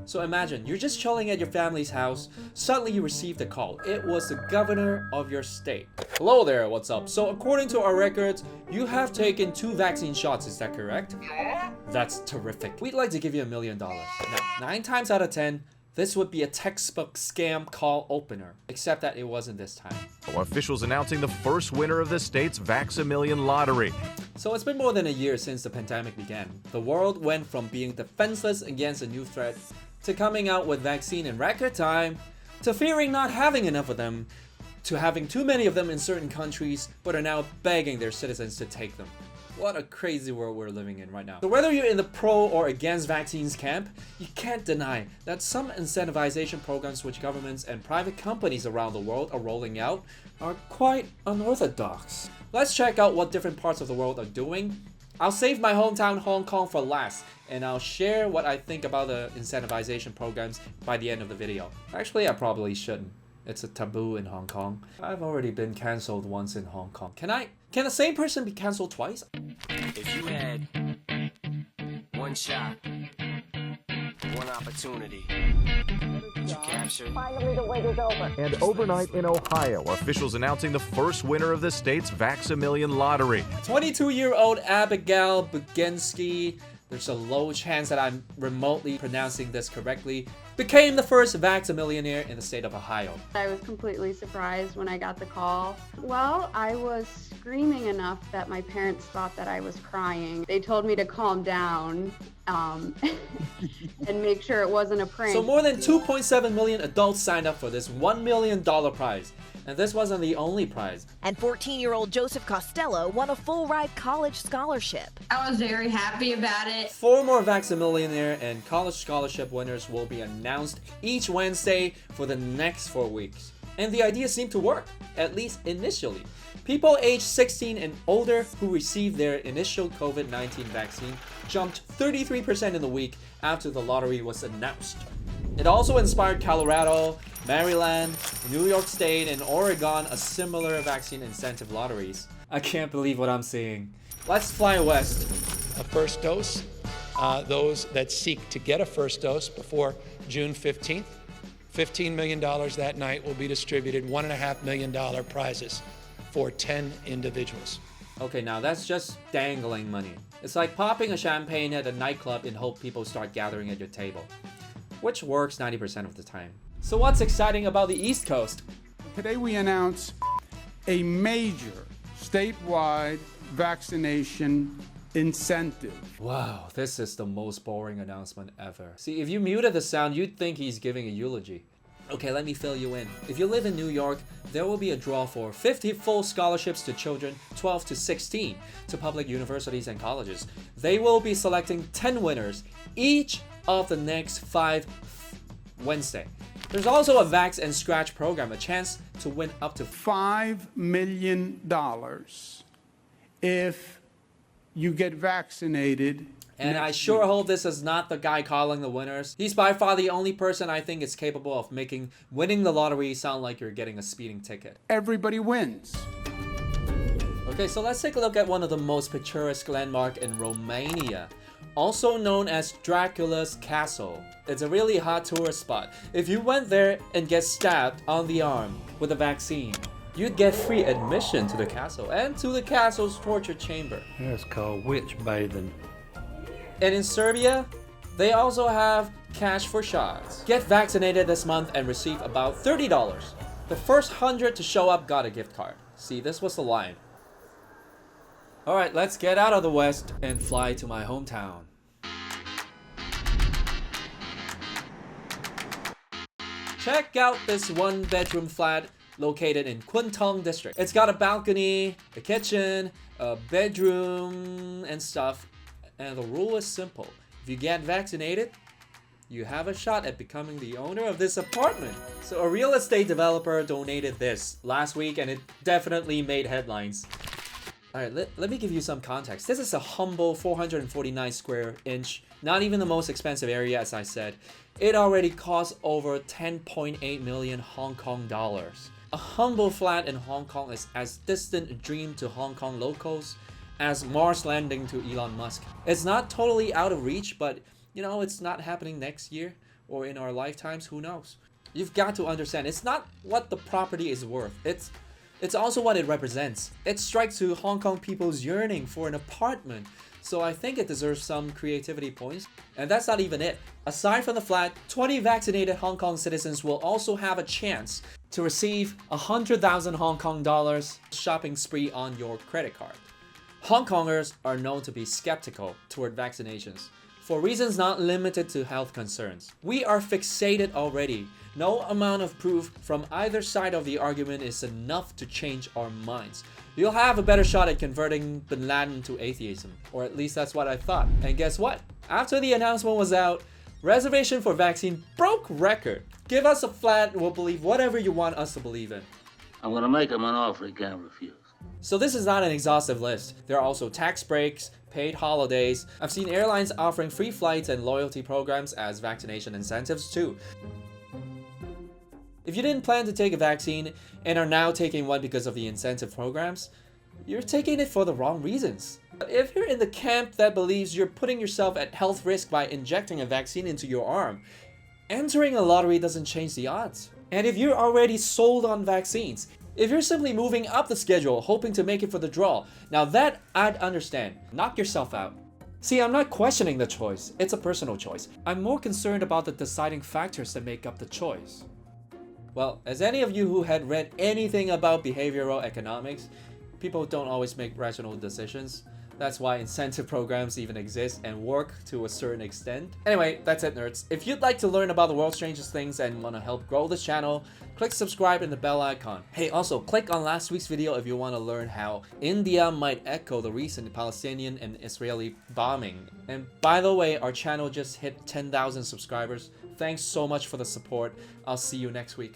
So imagine, you're just chilling at your family's house, suddenly you received a call. It was the governor of your state. Hello there, what's up? So according to our records, you have taken 2 vaccine shots, is that correct? That's terrific. We'd like to give you $1 million. Now, 9 times out of 10, this would be a textbook scam call opener, except that it wasn't this time. Officials announcing the first winner of the state's Vax-A-Million lottery. So it's been more than a year since the pandemic began. The world went from being defenseless against a new threat to coming out with vaccine in record time, to fearing not having enough of them, to having too many of them in certain countries, but are now begging their citizens to take them. What a crazy world we're living in right now. So whether you're in the pro or against vaccines camp, you can't deny that some incentivization programs which governments and private companies around the world are rolling out are quite unorthodox. Let's check out what different parts of the world are doing. I'll save my hometown Hong Kong for last, and I'll share what I think about the incentivization programs by the end of the video. Actually, I probably shouldn't. It's a taboo in Hong Kong. I've already been cancelled once in Hong Kong. Can the same person be cancelled twice? If you had one shot, one opportunity, you captured. Finally, the wait is over. And overnight in Ohio, officials announcing the first winner of the state's Vax-A-Million lottery. 22-year-old Abigail Buginski, there's a low chance that I'm remotely pronouncing this correctly, became the first Vax-A-Millionaire in the state of Ohio. I was completely surprised when I got the call. Well, I was screaming enough that my parents thought that I was crying. They told me to calm down and make sure it wasn't a prank. So more than 2.7 million adults signed up for this $1 million prize. And this wasn't the only prize. And 14-year-old Joseph Costello won a full-ride college scholarship. I was very happy about it. 4 more Vax-A-Millionaire and college scholarship winners will be announced each Wednesday for the next 4 weeks. And the idea seemed to work, at least initially. People aged 16 and older who received their initial COVID-19 vaccine jumped 33% in the week after the lottery was announced. It also inspired Colorado, Maryland, New York State, and Oregon a similar vaccine incentive lotteries. I can't believe what I'm seeing. Let's fly west. A first dose, those that seek to get a first dose before June 15th, $15 million that night will be distributed, $1.5 million prizes for 10 individuals. Okay, now that's just dangling money. It's like popping a champagne at a nightclub in hope people start gathering at your table, which works 90% of the time. So what's exciting about the East Coast? Today we announce a major statewide vaccination incentive. Wow, this is the most boring announcement ever. See, if you muted the sound, you'd think he's giving a eulogy. Okay, let me fill you in. If you live in New York, there will be a draw for 50 full scholarships to children 12 to 16 to public universities and colleges. They will be selecting 10 winners each of the next 5 Wednesday. There's also a Vax and Scratch program, a chance to win up to $5 million if you get vaccinated. And I sure hope this is not the guy calling the winners. He's by far the only person I think is capable of making winning the lottery sound like you're getting a speeding ticket. Everybody wins. Okay, so let's take a look at one of the most picturesque landmarks in Romania, also known as Dracula's Castle. It's a really hot tourist spot. If you went there and get stabbed on the arm with a vaccine, you'd get free admission to the castle and to the castle's torture chamber. It's called witch bathing. And in Serbia, they also have cash for shots. Get vaccinated this month and receive about $30. The first 100 to show up got a gift card. See, this was the line. Alright, let's get out of the West and fly to my hometown. Check out this 1-bedroom flat located in Kwun Tong district. It's got a balcony, a kitchen, a bedroom, and stuff. And the rule is simple. If you get vaccinated, you have a shot at becoming the owner of this apartment. So a real estate developer donated this last week and it definitely made headlines. Alright, let me give you some context. This is a humble 449 square inch, not even the most expensive area as I said. It already costs over 10.8 million Hong Kong dollars. A humble flat in Hong Kong is as distant a dream to Hong Kong locals as Mars landing to Elon Musk. It's not totally out of reach, but you know, it's not happening next year. or in our lifetimes, who knows? You've got to understand, it's not what the property is worth, it's also what it represents. It strikes to Hong Kong people's yearning for an apartment, so I think it deserves some creativity points. And that's not even it. Aside from the flat, 20 vaccinated Hong Kong citizens will also have a chance to receive 100,000 Hong Kong dollars shopping spree on your credit card. Hong Kongers are known to be skeptical toward vaccinations, for reasons not limited to health concerns. We are fixated already. No amount of proof from either side of the argument is enough to change our minds. You'll have a better shot at converting Bin Laden to atheism, or at least that's what I thought. And guess what? After the announcement was out, reservation for vaccine broke record. Give us a flat, we'll believe whatever you want us to believe in. I'm gonna make him an offer he can't refuse. So this is not an exhaustive list. There are also tax breaks, paid holidays. I've seen airlines offering free flights and loyalty programs as vaccination incentives too. If you didn't plan to take a vaccine and are now taking one because of the incentive programs, you're taking it for the wrong reasons. If you're in the camp that believes you're putting yourself at health risk by injecting a vaccine into your arm, entering a lottery doesn't change the odds. And if you're already sold on vaccines, if you're simply moving up the schedule hoping to make it for the draw, now that I'd understand. Knock yourself out. See, I'm not questioning the choice, it's a personal choice. I'm more concerned about the deciding factors that make up the choice. Well, as any of you who had read anything about behavioral economics, people don't always make rational decisions. That's why incentive programs even exist and work to a certain extent. Anyway, that's it, nerds. If you'd like to learn about the world's strangest things and want to help grow this channel, click subscribe and the bell icon. Hey, also click on last week's video if you want to learn how India might echo the recent Palestinian and Israeli bombing. And by the way, our channel just hit 10,000 subscribers. Thanks so much for the support. I'll see you next week.